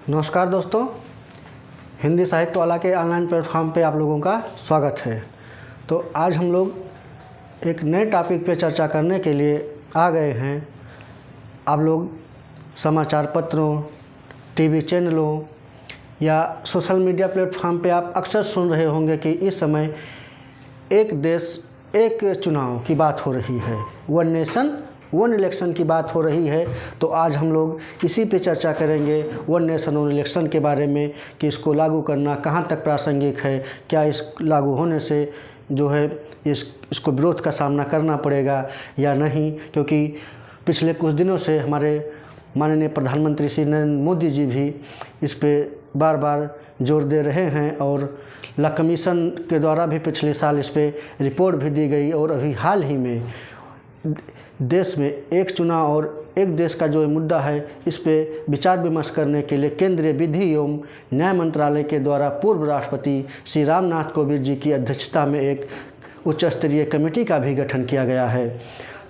नमस्कार दोस्तों, हिंदी साहित्य वाला के ऑनलाइन प्लेटफॉर्म पे आप लोगों का स्वागत है। तो आज हम लोग एक नए टॉपिक पे चर्चा करने के लिए आ गए हैं। आप लोग समाचार पत्रों, टीवी चैनलों या सोशल मीडिया प्लेटफॉर्म पे आप अक्सर सुन रहे होंगे कि इस समय एक देश एक चुनाव की बात हो रही है, वन नेशन वन इलेक्शन की बात हो रही है। तो आज हम लोग इसी पे चर्चा करेंगे, वन नेशन वन इलेक्शन के बारे में कि इसको लागू करना कहाँ तक प्रासंगिक है, क्या इस लागू होने से जो है इसको विरोध का सामना करना पड़ेगा या नहीं। क्योंकि पिछले कुछ दिनों से हमारे माननीय प्रधानमंत्री श्री नरेंद्र मोदी जी भी इस पे बार बार जोर दे रहे हैं और ला कमीशन के द्वारा भी पिछले साल इस पे रिपोर्ट भी दी गई। और अभी हाल ही में देश में एक चुनाव और एक देश का जो मुद्दा है, इस पे विचार विमर्श करने के लिए केंद्रीय विधि एवं न्याय मंत्रालय के द्वारा पूर्व राष्ट्रपति श्री रामनाथ कोविंद जी की अध्यक्षता में एक उच्च स्तरीय कमेटी का भी गठन किया गया है।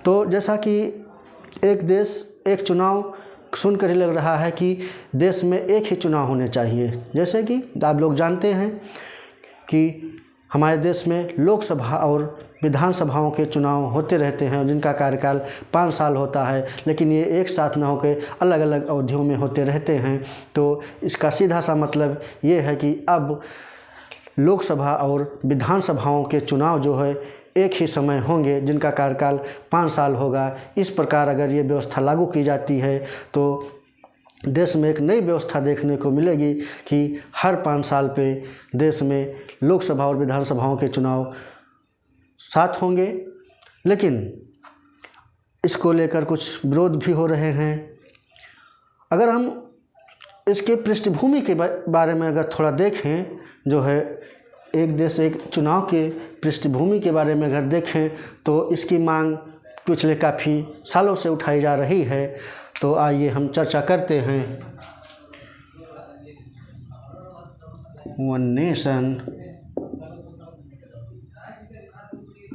तो जैसा कि एक देश एक चुनाव सुनकर ही लग रहा है कि देश में एक ही चुनाव होने चाहिए। जैसे कि आप लोग जानते हैं कि हमारे देश में लोकसभा और विधानसभाओं के चुनाव होते रहते हैं, जिनका कार्यकाल 5 साल होता है, लेकिन ये एक साथ न होकर अलग अलग अवधियों में होते रहते हैं। तो इसका सीधा सा मतलब ये है कि अब लोकसभा और विधानसभाओं के चुनाव जो है एक ही समय होंगे, जिनका कार्यकाल 5 साल होगा। इस प्रकार अगर ये व्यवस्था लागू की जाती है तो देश में एक नई व्यवस्था देखने को मिलेगी कि हर 5 साल पे देश में लोकसभा और विधानसभाओं के चुनाव साथ होंगे। लेकिन इसको लेकर कुछ विरोध भी हो रहे हैं। अगर हम इसके पृष्ठभूमि के बारे में अगर थोड़ा देखें, जो है एक देश एक चुनाव के पृष्ठभूमि के बारे में अगर देखें, तो इसकी मांग पिछले काफ़ी सालों से उठाई जा रही है। तो आइए हम चर्चा करते हैं। वन नेशन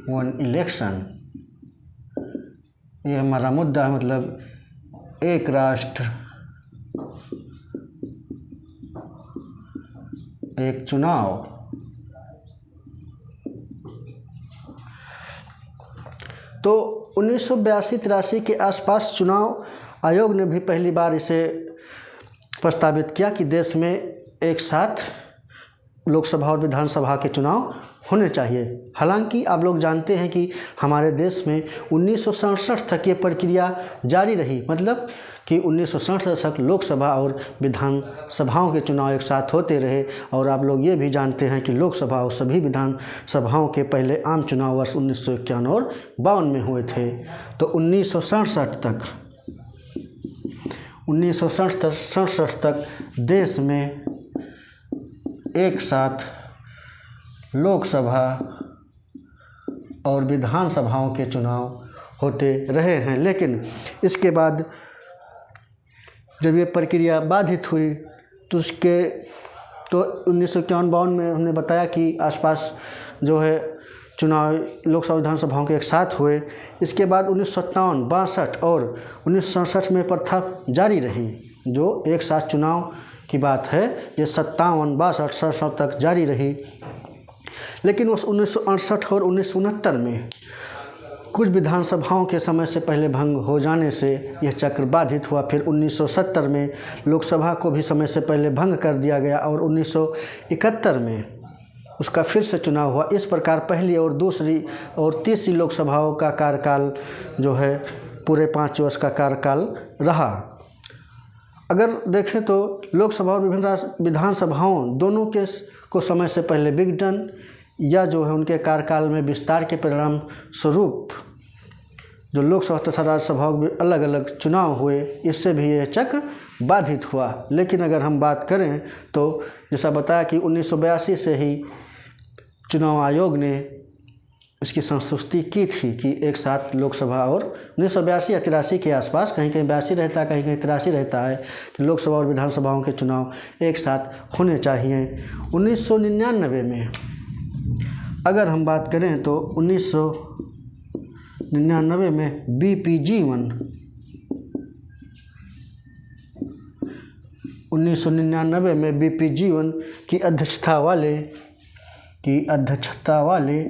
वन इलेक्शन, ये हमारा मुद्दा है। मतलब एक राष्ट्र एक चुनाव। तो 1982-83 के आसपास चुनाव आयोग ने भी पहली बार इसे प्रस्तावित किया कि देश में एक साथ लोकसभा और विधानसभा के चुनाव होने चाहिए। हालांकि आप लोग जानते हैं कि हमारे देश में 1967 तक ये प्रक्रिया जारी रही। मतलब कि 1967 तक लोकसभा और विधानसभाओं के चुनाव एक साथ होते रहे। और आप लोग ये भी जानते हैं कि लोकसभा और सभी विधानसभाओं के पहले आम चुनाव वर्ष 1951 और 52 में हुए थे। तो 1967 तक देश में एक साथ लोकसभा और विधानसभाओं के चुनाव होते रहे हैं। लेकिन इसके बाद जब ये प्रक्रिया बाधित हुई तो 1951-52 में हमने बताया कि आसपास जो है चुनाव लोकसभा विधानसभाओं के एक साथ हुए। इसके बाद 1957, 62 और 1967 में प्रथा जारी रही, जो एक साथ चुनाव की बात है। ये 57, 62, 67 तक जारी रही। लेकिन उस 1968 और 1969 में कुछ विधानसभाओं के समय से पहले भंग हो जाने से यह चक्र बाधित हुआ। फिर 1970 में लोकसभा को भी समय से पहले भंग कर दिया गया और 1971 में उसका फिर से चुनाव हुआ। इस प्रकार पहली और दूसरी और तीसरी लोकसभाओं का कार्यकाल जो है पूरे 5 वर्ष का कार्यकाल रहा। अगर देखें तो लोकसभा और विभिन्न विधानसभाओं दोनों के को समय से पहले विघटन या जो है उनके कार्यकाल में विस्तार के परिणाम स्वरूप जो लोकसभा तथा राज्यसभाओं में अलग अलग चुनाव हुए, इससे भी यह चक्र बाधित हुआ। लेकिन अगर हम बात करें तो जैसा बताया कि 1982 से ही चुनाव आयोग ने इसकी संस्तुति की थी कि एक साथ लोकसभा और 1982 या 83 के आसपास, कहीं कहीं 82 रहता है, कहीं कहीं 83 रहता है, कि लोकसभा और विधानसभाओं के चुनाव एक साथ होने चाहिए। 1999 में अगर हम बात करें तो 1999 में BPG-1 1999 में वीपी जीवन की अध्यक्षता वाले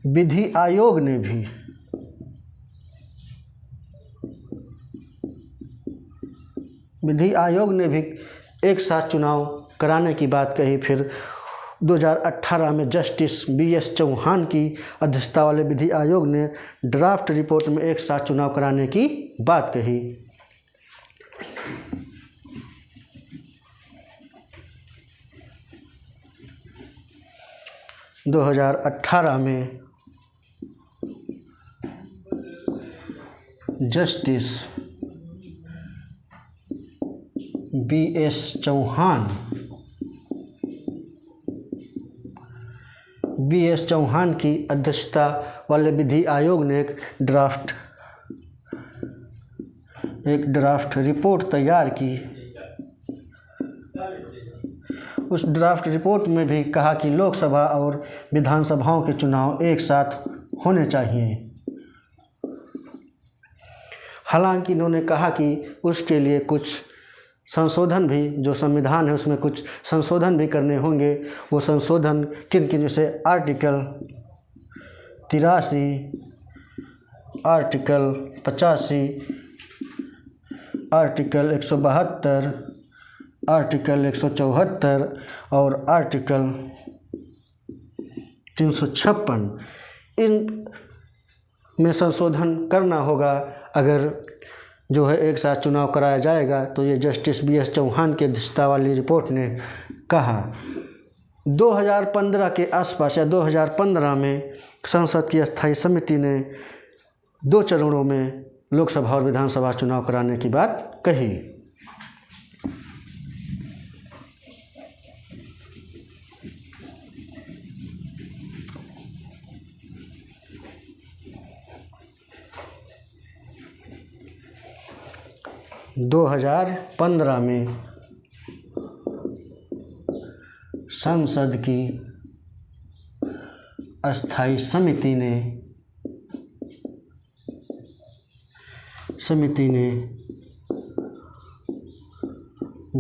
विधि आयोग ने भी एक साथ चुनाव कराने की बात कही। फिर 2018 में जस्टिस बीएस चौहान की अध्यक्षता वाले विधि आयोग ने ड्राफ्ट रिपोर्ट में एक साथ चुनाव कराने की बात कही। 2018 में जस्टिस बीएस चौहान की अध्यक्षता वाले विधि आयोग ने एक ड्राफ्ट रिपोर्ट तैयार की। उस ड्राफ्ट रिपोर्ट में भी कहा कि लोकसभा और विधानसभाओं के चुनाव एक साथ होने चाहिए। हालांकि इन्होंने कहा कि उसके लिए कुछ संशोधन भी, जो संविधान है उसमें कुछ संशोधन भी करने होंगे। वो संशोधन किन किन, जैसे आर्टिकल 83, आर्टिकल 85, आर्टिकल 172, आर्टिकल 174 और आर्टिकल 356, इन में संशोधन करना होगा। अगर जो है एक साथ चुनाव कराया जाएगा तो ये जस्टिस बीएस चौहान की अध्यक्षता वाली रिपोर्ट ने कहा। 2015 के आसपास या 2015 में संसद की स्थायी समिति ने 2 चरणों में लोकसभा और विधानसभा चुनाव कराने की बात कही। – 2015 में संसद की अस्थायी समिति ने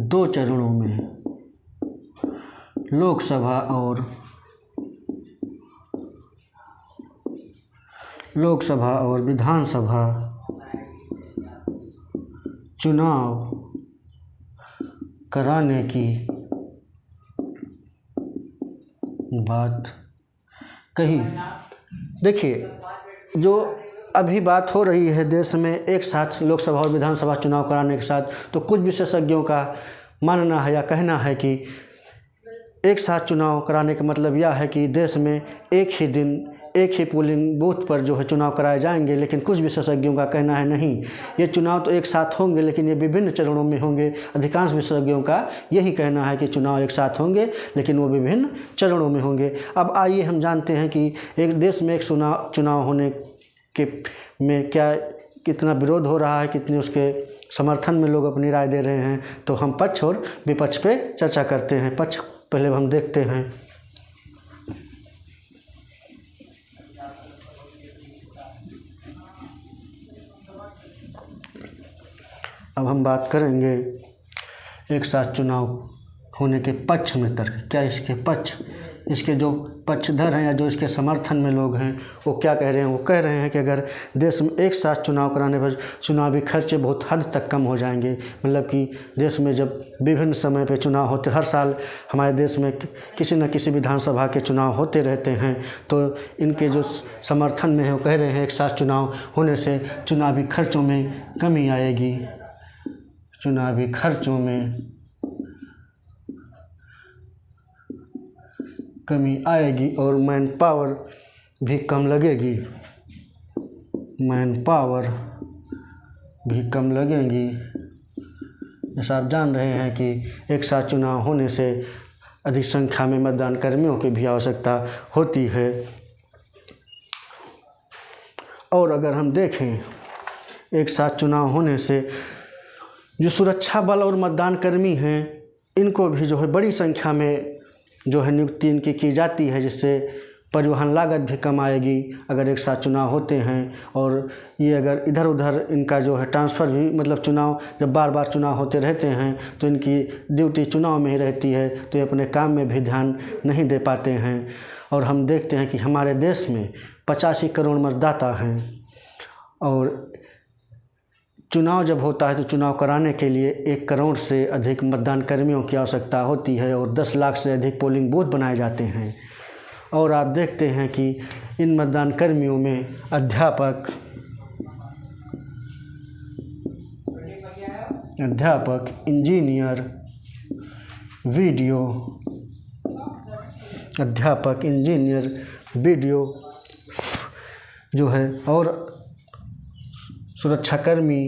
2 चरणों में लोकसभा और विधानसभा चुनाव कराने की बात कही। देखिए, जो अभी बात हो रही है देश में एक साथ लोकसभा और विधानसभा चुनाव कराने के साथ, तो कुछ विशेषज्ञों का मानना है या कहना है कि एक साथ चुनाव कराने का मतलब यह है कि देश में एक ही दिन एक ही पोलिंग बूथ पर जो है चुनाव कराए जाएंगे। लेकिन कुछ विशेषज्ञों का कहना है नहीं, ये चुनाव तो एक साथ होंगे लेकिन ये विभिन्न चरणों में होंगे। अधिकांश विशेषज्ञों का यही कहना है कि चुनाव एक साथ होंगे लेकिन वो विभिन्न चरणों में होंगे। अब आइए हम जानते हैं कि एक देश में एक चुनाव होने के में कितना विरोध हो रहा है, कितने उसके समर्थन में लोग अपनी राय दे रहे हैं। तो हम पक्ष और विपक्ष पे चर्चा करते हैं। पक्ष पहले हम देखते हैं। अब हम बात करेंगे एक साथ चुनाव होने के पक्ष में तर्क। क्या इसके जो पक्षधर हैं या जो इसके समर्थन में लोग हैं वो क्या कह रहे हैं? वो कह रहे हैं कि अगर देश में एक साथ चुनाव कराने पर चुनावी खर्चे बहुत हद तक कम हो जाएंगे। मतलब कि देश में जब विभिन्न समय पे चुनाव होते, हर साल हमारे देश में किसी न किसी विधानसभा के चुनाव होते रहते हैं, तो इनके जो समर्थन में है वो कह रहे हैं एक साथ चुनाव होने से चुनावी खर्चों में कमी आएगी। चुनावी खर्चों में कमी आएगी और मैन पावर भी कम लगेगी। जैसा आप जान रहे हैं कि एक साथ चुनाव होने से अधिक संख्या में मतदान कर्मियों की भी आवश्यकता होती है। और अगर हम देखें एक साथ चुनाव होने से जो सुरक्षा बल और मतदान कर्मी हैं, इनको भी जो है बड़ी संख्या में जो है नियुक्ति इनकी की जाती है, जिससे परिवहन लागत भी कम आएगी अगर एक साथ चुनाव होते हैं। और ये अगर इधर उधर इनका जो है ट्रांसफ़र भी, मतलब चुनाव जब बार बार चुनाव होते रहते हैं तो इनकी ड्यूटी चुनाव में ही रहती है, तो ये अपने काम में भी ध्यान नहीं दे पाते हैं। और हम देखते हैं कि हमारे देश में 85 करोड़ मतदाता हैं और चुनाव जब होता है तो चुनाव कराने के लिए 1 करोड़ से अधिक मतदान कर्मियों की आवश्यकता होती है और 10 लाख से अधिक पोलिंग बूथ बनाए जाते हैं। और आप देखते हैं कि इन मतदान कर्मियों में अध्यापक, इंजीनियर, वीडियो जो है और सुरक्षाकर्मी,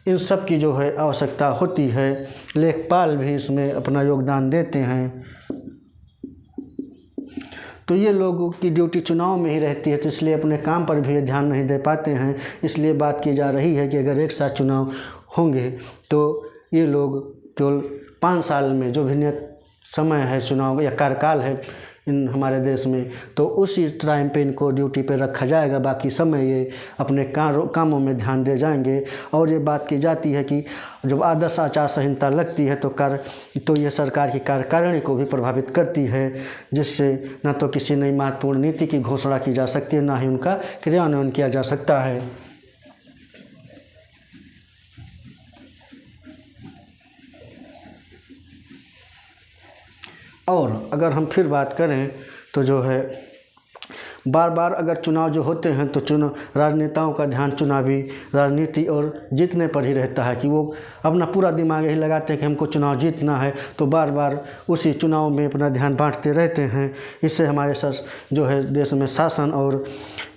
इन सब की जो है आवश्यकता होती है। लेखपाल भी इसमें अपना योगदान देते हैं। तो ये लोगों की ड्यूटी चुनाव में ही रहती है, तो इसलिए अपने काम पर भी ध्यान नहीं दे पाते हैं। इसलिए बात की जा रही है कि अगर एक साथ चुनाव होंगे तो ये लोग केवल 5 साल में, जो भी नियत समय है चुनाव या कार्यकाल है इन हमारे देश में, तो उसी टाइम पे इनको ड्यूटी पे रखा जाएगा। बाकी समय ये अपने कामों में ध्यान दे जाएंगे। और ये बात की जाती है कि जब आदर्श आचार संहिता लगती है तो ये सरकार की कार्यकारिणी को भी प्रभावित करती है, जिससे न तो किसी नई महत्वपूर्ण नीति की घोषणा की जा सकती है, ना ही उनका क्रियान्वयन किया जा सकता है। और अगर हम फिर बात करें तो जो है बार बार अगर चुनाव जो होते हैं तो राजनेताओं का ध्यान चुनावी राजनीति और जीतने पर ही रहता है कि वो अपना पूरा दिमाग यही लगाते हैं कि हमको चुनाव जीतना है, तो बार बार उसी चुनाव में अपना ध्यान बांटते रहते हैं। इससे हमारे जो है देश में शासन और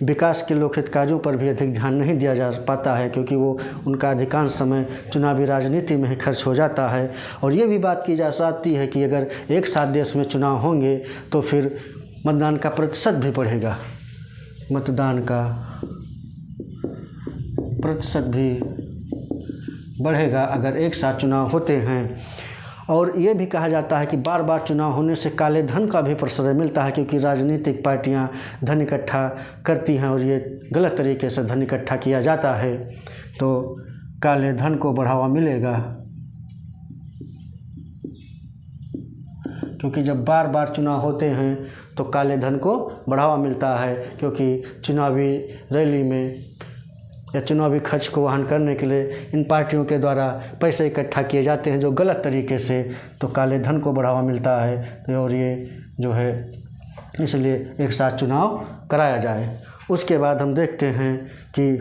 विकास के लोकहित कार्यों पर भी अधिक ध्यान नहीं दिया जा पाता है, क्योंकि वो उनका अधिकांश समय चुनावी राजनीति में ही खर्च हो जाता है। और ये भी बात की जा सकती है कि अगर एक साथ देश में चुनाव होंगे तो फिर मतदान का प्रतिशत भी बढ़ेगा, मतदान का प्रतिशत भी बढ़ेगा अगर एक साथ चुनाव होते हैं। और ये भी कहा जाता है कि बार बार चुनाव होने से काले धन का भी प्रश्रय मिलता है, क्योंकि राजनीतिक पार्टियां धन इकट्ठा करती हैं और ये गलत तरीके से धन इकट्ठा किया जाता है, तो काले धन को बढ़ावा मिलेगा। क्योंकि जब बार बार चुनाव होते हैं तो काले धन को बढ़ावा मिलता है, क्योंकि चुनावी रैली में या चुनावी खर्च को वहन करने के लिए इन पार्टियों के द्वारा पैसे इकट्ठा किए जाते हैं जो गलत तरीके से, तो काले धन को बढ़ावा मिलता है। तो और ये जो है इसलिए एक साथ चुनाव कराया जाए। उसके बाद हम देखते हैं कि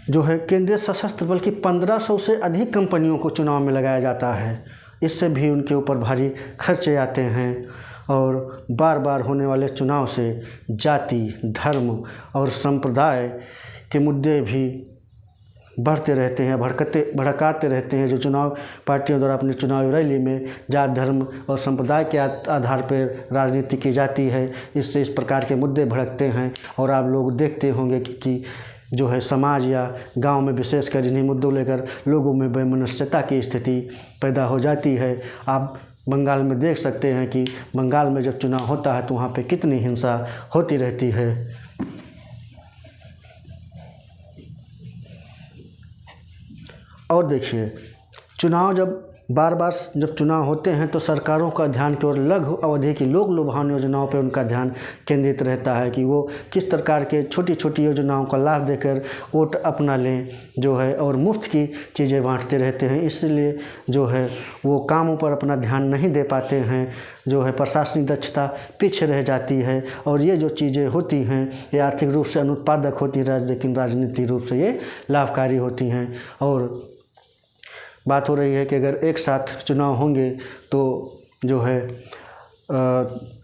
जो है केंद्रीय सशस्त्र बल की 1500 से अधिक कंपनियों को चुनाव में लगाया जाता है। इससे भी उनके ऊपर भारी खर्चे आते हैं। और बार बार होने वाले चुनाव से जाति, धर्म और संप्रदाय के मुद्दे भी बढ़ते रहते हैं, भड़काते रहते हैं। जो चुनाव पार्टियों द्वारा अपनी चुनावी रैली में जात, धर्म और संप्रदाय के आधार पर राजनीति की जाती है, इससे इस प्रकार के मुद्दे भड़कते हैं। और आप लोग देखते होंगे कि जो है समाज या गांव में विशेषकर इन्हीं मुद्दों लेकर लोगों में वैमनस्यता की स्थिति पैदा हो जाती है। आप बंगाल में देख सकते हैं कि बंगाल में जब चुनाव होता है तो वहाँ पे कितनी हिंसा होती रहती है। और देखिए, चुनाव जब चुनाव होते हैं तो सरकारों का ध्यान केवल लघु अवधि की लोक लुभावनी योजनाओं पर उनका ध्यान केंद्रित रहता है कि वो किस प्रकार के छोटी छोटी योजनाओं का लाभ देकर वोट अपना लें जो है, और मुफ्त की चीज़ें बांटते रहते हैं। इसलिए जो है वो कामों पर अपना ध्यान नहीं दे पाते हैं, जो है प्रशासनिक दक्षता पीछे रह जाती है। और ये जो चीज़ें होती हैं ये आर्थिक रूप से अनुत्पादक होती हैं, लेकिन राजनीतिक रूप से ये लाभकारी होती हैं। और बात हो रही है कि अगर एक साथ चुनाव होंगे तो जो है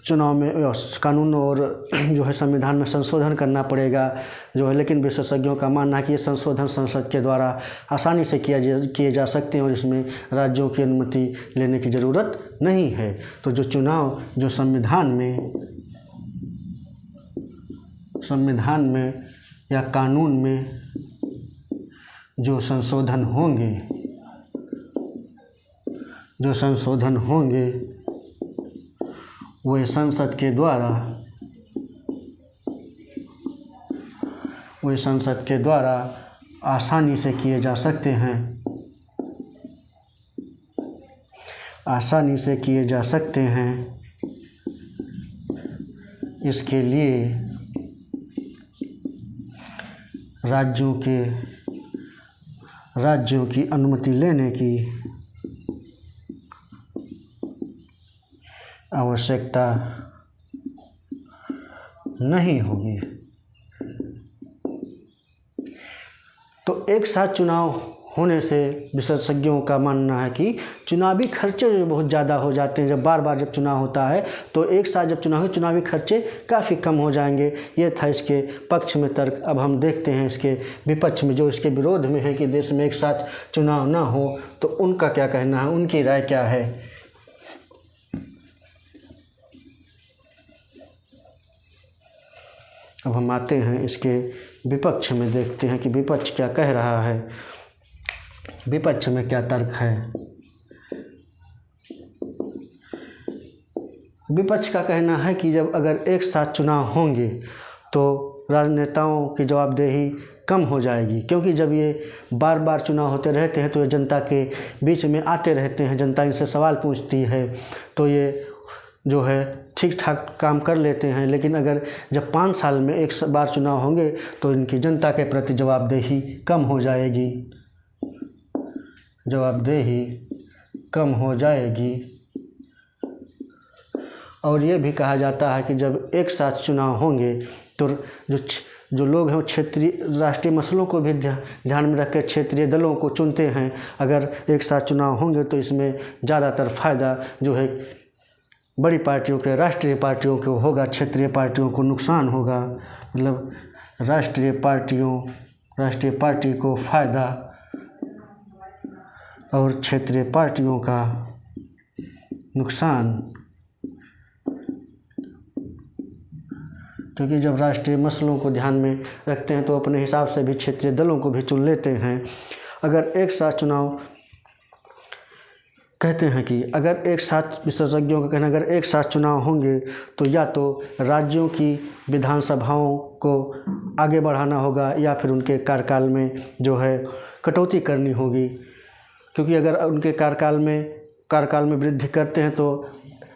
चुनाव में कानून और जो है संविधान में संशोधन करना पड़ेगा जो है, लेकिन विशेषज्ञों का मानना है कि ये संशोधन संसद के द्वारा आसानी से किए जा सकते हैं और इसमें राज्यों की अनुमति लेने की ज़रूरत नहीं है। तो जो चुनाव जो संविधान में या कानून में जो संशोधन होंगे वे संसद के द्वारा आसानी से किए जा सकते हैं, इसके लिए राज्यों की अनुमति लेने की आवश्यकता नहीं होगी। तो एक साथ चुनाव होने से विशेषज्ञों का मानना है कि चुनावी खर्चे जो बहुत ज़्यादा हो जाते हैं, जब बार बार जब चुनाव होता है तो एक साथ जब चुनाव हो चुनावी खर्चे काफ़ी कम हो जाएंगे। ये था इसके पक्ष में तर्क। अब हम देखते हैं इसके विपक्ष में, जो इसके विरोध में है कि देश में एक साथ चुनाव ना हो, तो उनका क्या कहना है, उनकी राय क्या है। अब हम आते हैं इसके विपक्ष में, देखते हैं कि विपक्ष क्या कह रहा है, विपक्ष में क्या तर्क है। विपक्ष का कहना है कि जब अगर एक साथ चुनाव होंगे तो राजनेताओं की जवाबदेही कम हो जाएगी, क्योंकि जब ये बार बार चुनाव होते रहते हैं तो ये जनता के बीच में आते रहते हैं, जनता इनसे सवाल पूछती है, तो ये जो है ठीक ठाक काम कर लेते हैं। लेकिन अगर जब 5 साल में एक बार चुनाव होंगे तो इनकी जनता के प्रति जवाबदेही कम हो जाएगी, और ये भी कहा जाता है कि जब एक साथ चुनाव होंगे तो जो लोग हैं वो राष्ट्रीय मसलों को भी ध्यान में रख कर क्षेत्रीय दलों को चुनते हैं। अगर एक साथ चुनाव होंगे तो इसमें ज़्यादातर फ़ायदा जो है बड़ी पार्टियों के, राष्ट्रीय पार्टियों को होगा, क्षेत्रीय पार्टियों को नुकसान होगा। मतलब राष्ट्रीय पार्टी को फ़ायदा और क्षेत्रीय पार्टियों का नुकसान, क्योंकि जब राष्ट्रीय मसलों को ध्यान में रखते हैं तो अपने हिसाब से भी क्षेत्रीय दलों को भी चुन लेते हैं। अगर एक साथ चुनाव कहते हैं कि अगर एक साथ, विशेषज्ञों का कहना, अगर एक साथ चुनाव होंगे तो या तो राज्यों की विधानसभाओं को आगे बढ़ाना होगा या फिर उनके कार्यकाल में जो है कटौती करनी होगी, क्योंकि अगर उनके कार्यकाल में वृद्धि करते हैं तो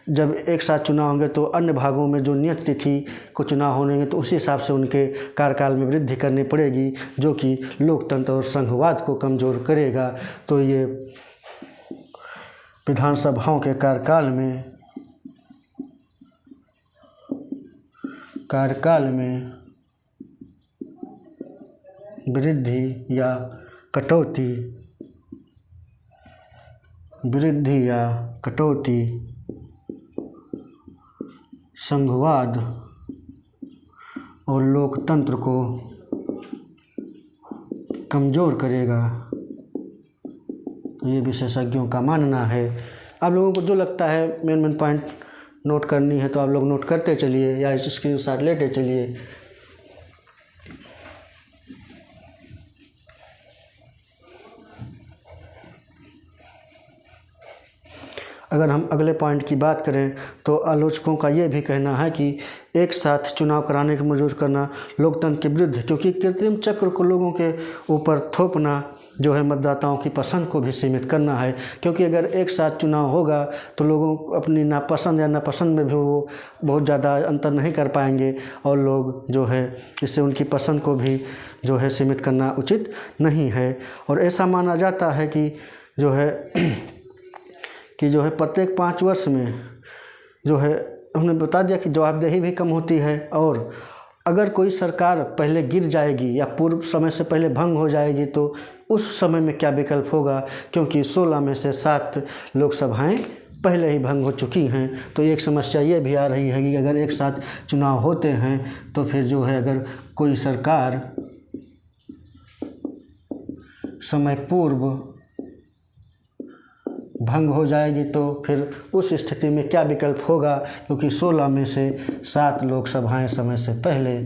जब एक साथ चुनाव होंगे तो अन्य भागों में जो नियत तिथि को चुनाव होंगे तो उसी हिसाब से उनके कार्यकाल में वृद्धि करनी पड़ेगी, जो कि लोकतंत्र और संघवाद को कमज़ोर करेगा। तो ये विधानसभाओं के कार्यकाल वृद्धि या कटौती संघवाद और लोकतंत्र को कमज़ोर करेगा, तो ये विशेषज्ञों का मानना है। आप लोगों को जो लगता है मेन पॉइंट नोट करनी है तो आप लोग नोट करते चलिए या स्क्रीनशॉट लेते चलिए। अगर हम अगले पॉइंट की बात करें तो आलोचकों का ये भी कहना है कि एक साथ चुनाव कराने की मजबूर करना लोकतंत्र के विरुद्ध, क्योंकि कृत्रिम चक्र को लोगों के ऊपर थोपना जो है मतदाताओं की पसंद को भी सीमित करना है। क्योंकि अगर एक साथ चुनाव होगा तो लोगों को अपनी नापसंद या नापसंद में भी वो बहुत ज़्यादा अंतर नहीं कर पाएंगे, और लोग जो है इससे उनकी पसंद को भी जो है सीमित करना उचित नहीं है। और ऐसा माना जाता है कि जो है प्रत्येक 5 वर्ष में जो है हमने बता दिया कि जवाबदेही भी कम होती है, और अगर कोई सरकार पहले गिर जाएगी या पूर्व समय से पहले भंग हो जाएगी तो उस समय में क्या विकल्प होगा, क्योंकि 16 में से 7 लोकसभाएं पहले ही भंग हो चुकी हैं। तो एक समस्या ये भी आ रही है कि अगर एक साथ चुनाव होते हैं तो फिर जो है अगर कोई सरकार समय पूर्व भंग हो जाएगी तो फिर उस स्थिति में क्या विकल्प होगा, क्योंकि 16 में से 7 लोकसभाएं समय से पहले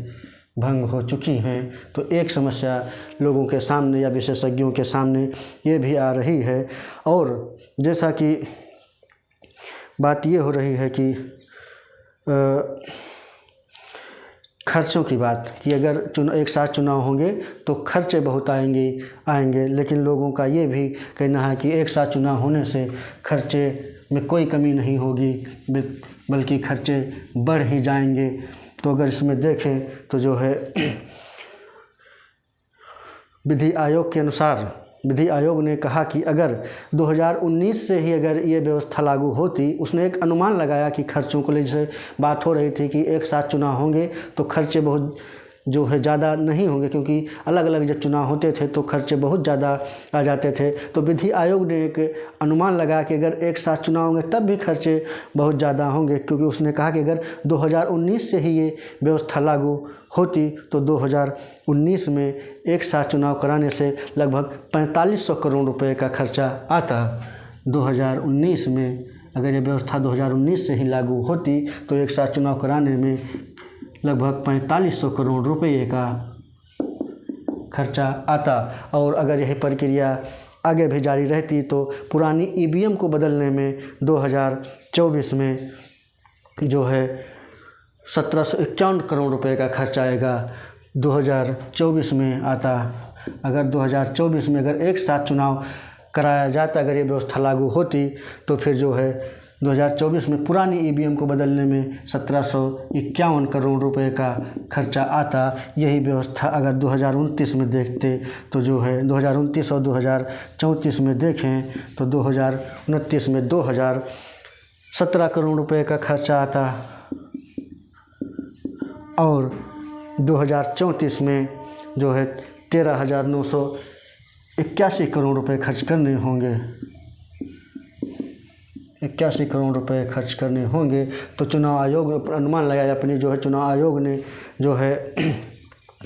भंग हो चुकी हैं। तो एक समस्या लोगों के सामने या विशेषज्ञों के सामने ये भी आ रही है। और जैसा कि बात ये हो रही है कि खर्चों की बात कि अगर एक साथ चुनाव होंगे तो खर्चे बहुत आएंगे, लेकिन लोगों का ये भी कहना है कि एक साथ चुनाव होने से खर्चे में कोई कमी नहीं होगी, बल्कि खर्चे बढ़ ही जाएंगे। तो अगर इसमें देखें तो जो है विधि आयोग के अनुसार विधि आयोग ने कहा कि अगर 2019 से ही अगर ये व्यवस्था लागू होती, उसने एक अनुमान लगाया कि खर्चों को लेकर जैसे बात हो रही थी कि एक साथ चुनाव होंगे तो खर्चे बहुत जो है ज़्यादा नहीं होंगे, क्योंकि अलग अलग जब चुनाव होते थे तो खर्चे बहुत ज़्यादा आ जाते थे। तो विधि आयोग ने एक अनुमान लगाया कि अगर एक साथ चुनाव होंगे तब भी खर्चे बहुत ज़्यादा होंगे, क्योंकि उसने कहा कि अगर 2019 से ही ये व्यवस्था लागू होती तो 2019 में एक साथ चुनाव कराने से लगभग 4500 करोड़ रुपए का खर्चा आता। 2019 में अगर ये व्यवस्था 2019 से ही लागू होती तो एक साथ चुनाव कराने में लगभग 4500 करोड़ रुपये का खर्चा आता। और अगर यही प्रक्रिया आगे भी जारी रहती तो पुरानी ईवीएम को बदलने में 2024 में जो है 1751 करोड़ रुपए का खर्चा आएगा। 2024 में आता। अगर 2024 में अगर एक साथ चुनाव कराया जाता, अगर ये व्यवस्था लागू होती तो फिर जो है 2024 में पुरानी ईवीएम को बदलने में 1751 करोड़ रुपए का खर्चा आता। यही व्यवस्था अगर 2029 में देखते तो जो है 2029 और 2034 में देखें तो 2029 में 2017 करोड़ रुपए का खर्चा आता और 2034 में जो है 13,981 करोड़ रुपए खर्च करने होंगे। 81 करोड़ रुपए खर्च करने होंगे। तो चुनाव आयोग अनुमान लगाया, अपनी जो है चुनाव आयोग ने जो है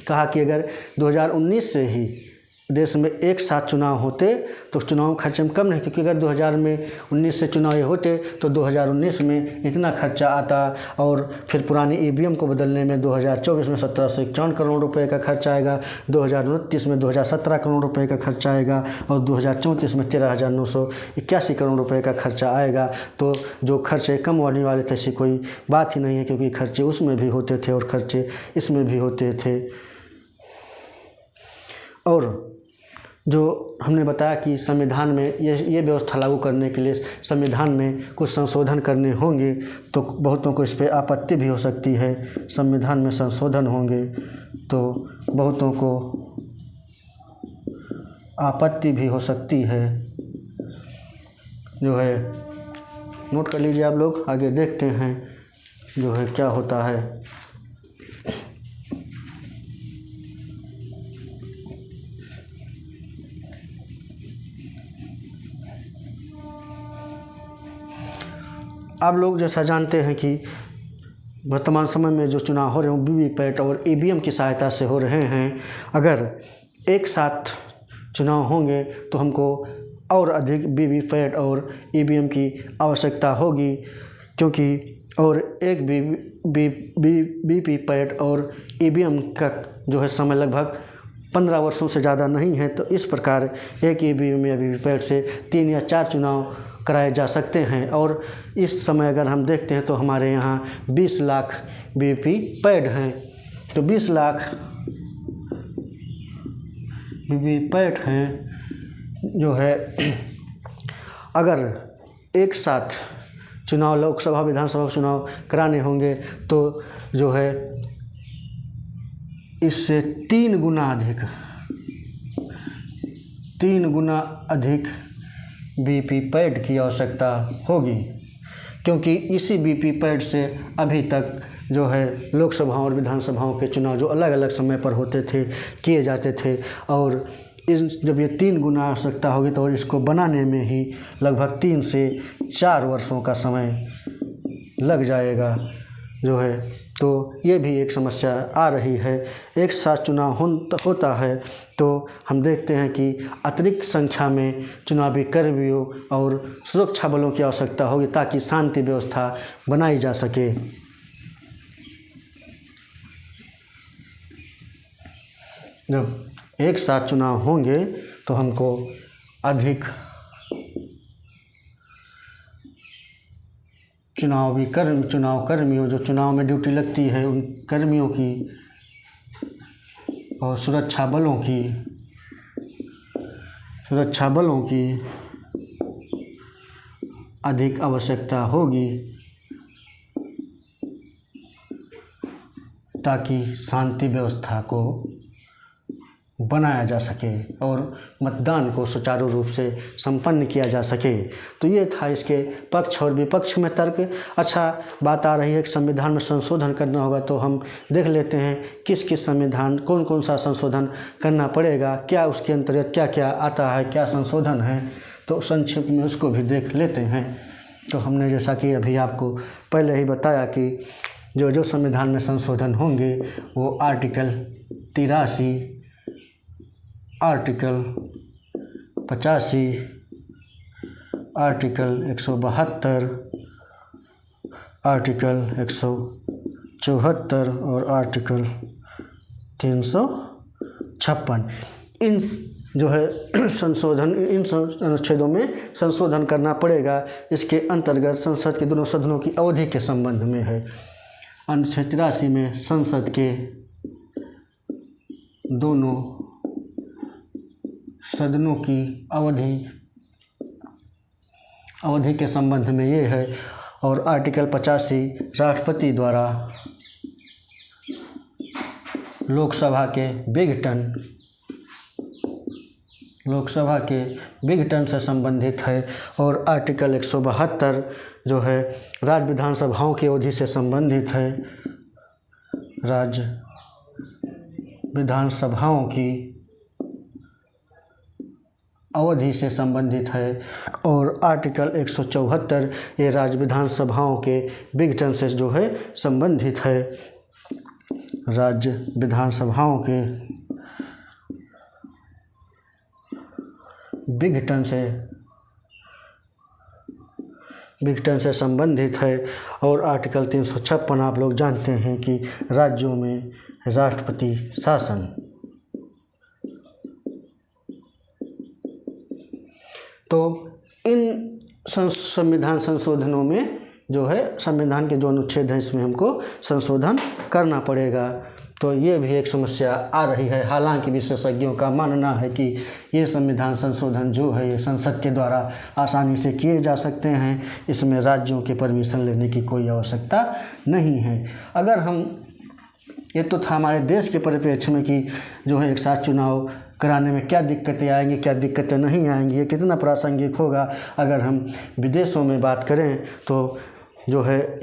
कहा कि अगर 2019 से ही देश में एक साथ चुनाव होते तो चुनाव खर्चे में कम नहीं, क्योंकि अगर 2019 से चुनाव होते तो 2019 में इतना खर्चा आता और फिर पुरानी ईवीएम को बदलने में 2024 में 1751 करोड़ रुपए का खर्चा आएगा, 2029 में 2017 करोड़ रुपए का खर्चा आएगा और 2034 में 13,981 करोड़ रुपए का खर्चा आएगा। तो जो खर्चे कम होने वाले थे ऐसी कोई बात ही नहीं है, क्योंकि खर्चे उसमें भी होते थे और खर्चे इसमें भी होते थे। और जो हमने बताया कि संविधान में ये व्यवस्था लागू करने के लिए संविधान में कुछ संशोधन करने होंगे, तो बहुतों को इस पर आपत्ति भी हो सकती है। संविधान में संशोधन होंगे तो बहुतों को आपत्ति भी हो सकती है। जो है नोट कर लीजिए आप लोग, आगे देखते हैं जो है क्या होता है। आप लोग जैसा जानते हैं कि वर्तमान समय में जो चुनाव हो रहे हैं वीवीपैट और ईवीएम की सहायता से हो रहे हैं। अगर एक साथ चुनाव होंगे तो हमको और अधिक वीवीपैट और ईवीएम की आवश्यकता होगी, क्योंकि और एक वीवीपैट और ईवीएम का जो है समय लगभग 15 वर्षों से ज़्यादा नहीं है। तो इस प्रकार एक ईवीएम या वीवीपैट से 3 या 4 चुनाव कराए जा सकते हैं। और इस समय अगर हम देखते हैं तो हमारे यहाँ 20 लाख वीवीपैट हैं। तो 20 लाख वीवीपैट हैं जो है अगर एक साथ चुनाव लोकसभा विधानसभा चुनाव कराने होंगे तो जो है इससे 3 गुना अधिक वीवीपैट की आवश्यकता होगी, क्योंकि इसी वीवीपैट से अभी तक जो है लोकसभाओं और विधानसभाओं के चुनाव जो अलग अलग समय पर होते थे किए जाते थे। और जब ये 3 गुना आवश्यकता होगी तो इसको बनाने में ही लगभग 3 से 4 वर्षों का समय लग जाएगा जो है। तो ये भी एक समस्या आ रही है। एक साथ चुनाव होता है तो हम देखते हैं कि अतिरिक्त संख्या में चुनावी कर्मियों और सुरक्षा बलों की आवश्यकता होगी, ताकि शांति व्यवस्था बनाई जा सके। जब एक साथ चुनाव होंगे तो हमको अधिक चुनाव कर्मियों जो चुनाव में ड्यूटी लगती है उन कर्मियों की और सुरक्षा बलों की अधिक आवश्यकता होगी ताकि शांति व्यवस्था को बनाया जा सके और मतदान को सुचारू रूप से संपन्न किया जा सके। तो ये था इसके पक्ष और विपक्ष में तर्क। अच्छा, बात आ रही है कि संविधान में संशोधन करना होगा, तो हम देख लेते हैं किस किस संविधान कौन सा संशोधन करना पड़ेगा, क्या उसके अंतर्गत क्या क्या आता है, क्या संशोधन है, तो संक्षिप्त में उसको भी देख लेते हैं। तो हमने जैसा कि अभी आपको पहले ही बताया कि जो संविधान में संशोधन होंगे वो आर्टिकल 83, आर्टिकल 85, आर्टिकल 172, आर्टिकल 174 और आर्टिकल 356 इन जो है संशोधन इन अनुच्छेदों में संशोधन करना पड़ेगा। इसके अंतर्गत संसद के दोनों सदनों की अवधि के संबंध में है। अनुच्छेद 83 में संसद के दोनों सदनों की अवधि के संबंध में ये है। और आर्टिकल 85 राष्ट्रपति द्वारा लोकसभा के विघटन से संबंधित है। और आर्टिकल 172 जो है राज्य विधानसभाओं की अवधि से संबंधित है, राज्य विधानसभाओं की अवधि से संबंधित है। और आर्टिकल 174 ये राज्य विधानसभाओं के विघटन से जो है संबंधित है, राज्य विधानसभाओं के विघटन से संबंधित है। और आर्टिकल 356 आप लोग जानते हैं कि राज्यों में राष्ट्रपति शासन। तो इन संविधान संशोधनों में जो है संविधान के जो अनुच्छेद हैं इसमें हमको संशोधन करना पड़ेगा। तो ये भी एक समस्या आ रही है। हालांकि विशेषज्ञों का मानना है कि ये संविधान संशोधन जो है ये संसद के द्वारा आसानी से किए जा सकते हैं, इसमें राज्यों के परमिशन लेने की कोई आवश्यकता नहीं है। अगर हम ये तो था हमारे देश के परिप्रेक्ष्य में कि जो है एक साथ चुनाव कराने में क्या दिक्कतें आएंगी, क्या दिक्कतें नहीं आएंगी, ये कितना प्रासंगिक होगा। अगर हम विदेशों में बात करें तो जो है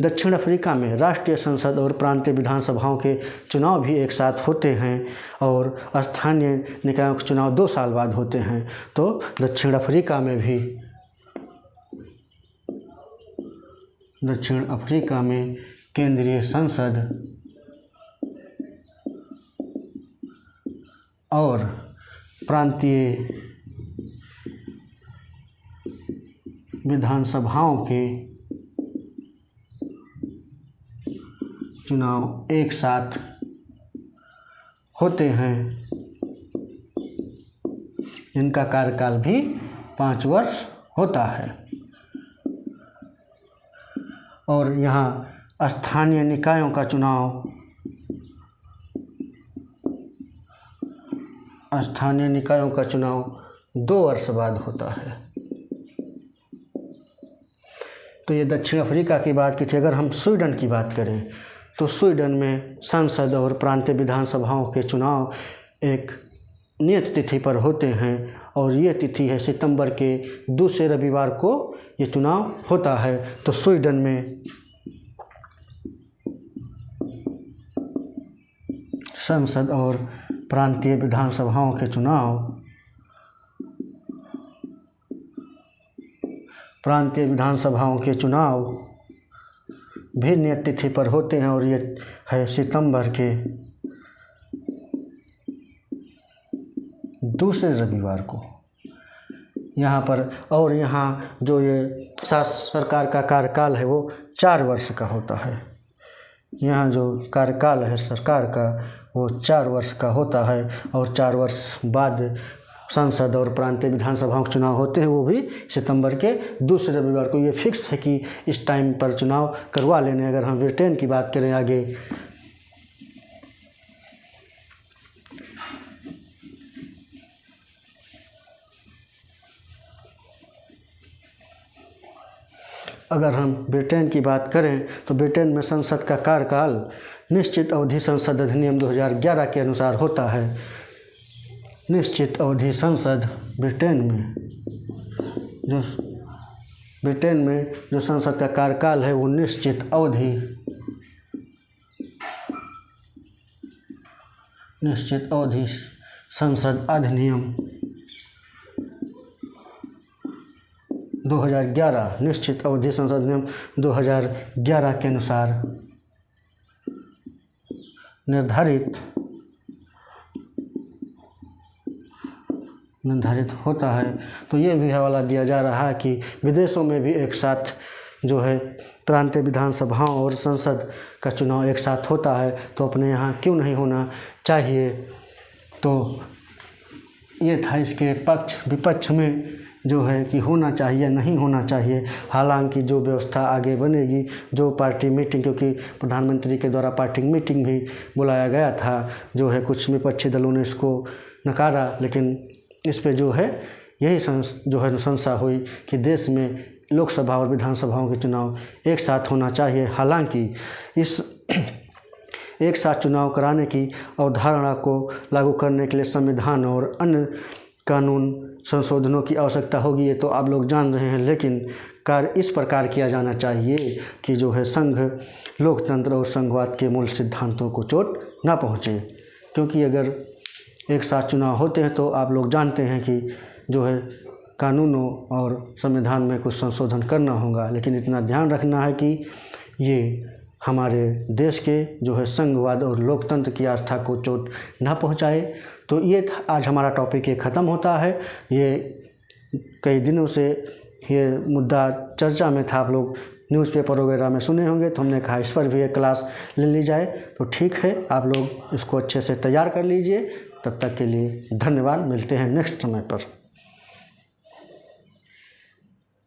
दक्षिण अफ्रीका में राष्ट्रीय संसद और प्रांतीय विधानसभाओं के चुनाव भी एक साथ होते हैं और स्थानीय निकायों के चुनाव 2 साल बाद होते हैं। तो दक्षिण अफ्रीका में केंद्रीय संसद और प्रांतीय विधानसभाओं के चुनाव एक साथ होते हैं। इनका कार्यकाल भी 5 वर्ष होता है। और यहाँ स्थानीय निकायों का चुनाव 2 वर्ष बाद होता है। तो ये दक्षिण अफ्रीका की बात की थी। अगर हम स्वीडन की बात करें तो स्वीडन में संसद और प्रांतीय विधानसभाओं के चुनाव एक नियत तिथि पर होते हैं और ये तिथि है सितंबर के दूसरे रविवार को ये चुनाव होता है। तो स्वीडन में संसद और प्रांतीय विधानसभाओं के चुनाव भी नियत तिथि पर होते हैं और ये है सितंबर के दूसरे रविवार को यहाँ पर। और यहाँ जो ये सरकार का कार्यकाल है वो 4 वर्ष का होता है। यहाँ जो कार्यकाल है सरकार का वो 4 वर्ष का होता है और 4 वर्ष बाद संसद और प्रांतीय विधानसभाओं के चुनाव होते हैं, वो भी सितंबर के दूसरे रविवार को। ये फिक्स है कि इस टाइम पर चुनाव करवा लेने। अगर हम ब्रिटेन की बात करें आगे, अगर हम ब्रिटेन की बात करें तो ब्रिटेन में संसद का कार्यकाल निश्चित अवधि संसद अधिनियम 2011 के अनुसार होता है। निश्चित अवधि संसद ब्रिटेन में जो संसद का कार्यकाल है वो निश्चित अवधि संसद अधिनियम 2011 निश्चित अवधि संसद अधिनियम 2011 के अनुसार निर्धारित होता है। तो ये भी हवाला दिया जा रहा है कि विदेशों में भी एक साथ जो है प्रांतीय विधानसभाओं और संसद का चुनाव एक साथ होता है, तो अपने यहाँ क्यों नहीं होना चाहिए। तो ये था इसके पक्ष विपक्ष में जो है कि होना चाहिए नहीं होना चाहिए। हालांकि जो व्यवस्था आगे बनेगी, जो पार्टी मीटिंग, क्योंकि प्रधानमंत्री के द्वारा पार्टी मीटिंग भी बुलाया गया था, जो है कुछ विपक्षी दलों ने इसको नकारा, लेकिन इस पे जो है यही अनुशंसा हुई कि देश में लोकसभा और विधानसभाओं के चुनाव एक साथ होना चाहिए। हालांकि इस एक साथ चुनाव कराने की अवधारणा को लागू करने के लिए संविधान और अन्य कानून संशोधनों की आवश्यकता होगी, ये तो आप लोग जान रहे हैं। लेकिन कार्य इस प्रकार किया जाना चाहिए कि जो है संघ लोकतंत्र और संघवाद के मूल सिद्धांतों को चोट ना पहुँचे, क्योंकि अगर एक साथ चुनाव होते हैं तो आप लोग जानते हैं कि जो है कानूनों और संविधान में कुछ संशोधन करना होगा। लेकिन इतना ध्यान रखना है कि ये हमारे देश के जो है संघवाद और लोकतंत्र की आस्था को चोट ना पहुंचाए। तो ये आज हमारा टॉपिक ये ख़त्म होता है। ये कई दिनों से ये मुद्दा चर्चा में था, आप लोग न्यूज़पेपर वगैरह में सुने होंगे, तो हमने कहा इस पर भी एक क्लास ले ली जाए। तो ठीक है, आप लोग इसको अच्छे से तैयार कर लीजिए। तब तक के लिए धन्यवाद। मिलते हैं नेक्स्ट समय पर।